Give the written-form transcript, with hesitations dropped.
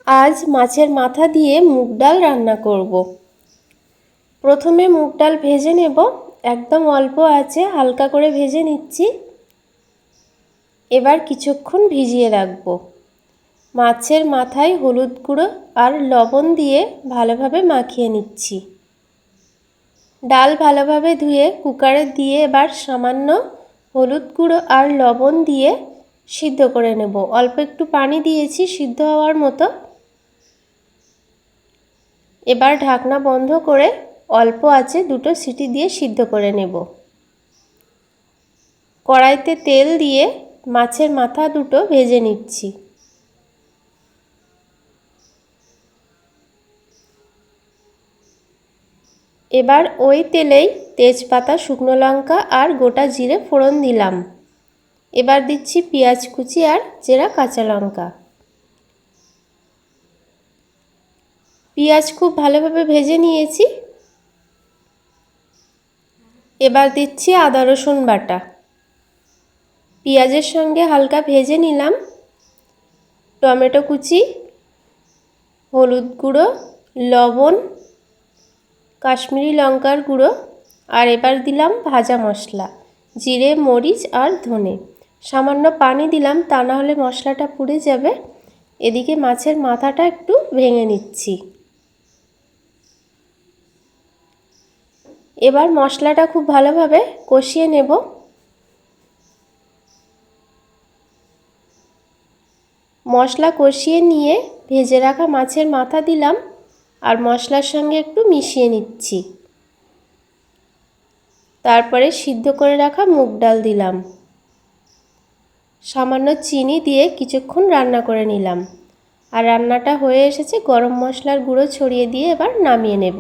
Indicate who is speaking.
Speaker 1: আজ মাছের মাথা দিয়ে মুগ ডাল রান্না করব। প্রথমে মুগ ডাল ভেজে নেব, একদম অল্প আছে হালকা করে ভেজে নিচ্ছি। এবার কিছুক্ষণ ভিজিয়ে রাখব। মাছের মাথায় হলুদ গুঁড়ো আর লবণ দিয়ে ভালোভাবে মাখিয়ে নিচ্ছি। ডাল ভালোভাবে ধুয়ে কুকারে দিয়ে এবার সামান্য হলুদ গুঁড়ো আর লবণ দিয়ে সিদ্ধ করে নেব। অল্প একটু পানি দিয়েছি সিদ্ধ হওয়ার মতো। এবার ঢাকনা বন্ধ করে অল্প আঁচে 2টো সিটি দিয়ে সিদ্ধ করে নেব। কড়াইতে তেল দিয়ে মাছের মাথা দুটো ভেজে নিচ্ছি। এবার ওই তেলেই তেজপাতা, শুকনো লঙ্কা আর গোটা জিরে ফোড়ন দিলাম। এবার দিচ্ছি পেঁয়াজ কুচি আর চেরা কাঁচা লঙ্কা। পেঁয়াজ খুব ভালোভাবে ভেজে নিয়েছি। এবার দিচ্ছি আদা রসুন বাটা। পেঁয়াজের সঙ্গে হালকা ভেজে নিলাম টমেটো কুচি, হলুদ গুঁড়ো, লবণ, কাশ্মীরি লঙ্কার গুঁড়ো আর এবার দিলাম ভাজা মশলা, জিরে, মরিচ আর ধনে। সামান্য পানি দিলাম, তা না হলে মশলাটা পুড়ে যাবে। এদিকে মাছের মাথাটা একটু ভেঙে নিচ্ছি। এবার মশলাটা খুব ভালোভাবে কষিয়ে নেব। মশলা কষিয়ে নিয়ে ভেজে রাখা মাছের মাথা দিলাম আর মশলার সঙ্গে একটু মিশিয়ে নিচ্ছি। তারপরে সিদ্ধ করে রাখা মুগ ডাল দিলাম। সামান্য চিনি দিয়ে কিছুক্ষণ রান্না করে নিলাম। আর রান্নাটা হয়ে এসেছে, গরম মশলার গুঁড়ো ছড়িয়ে দিয়ে এবার নামিয়ে নেব।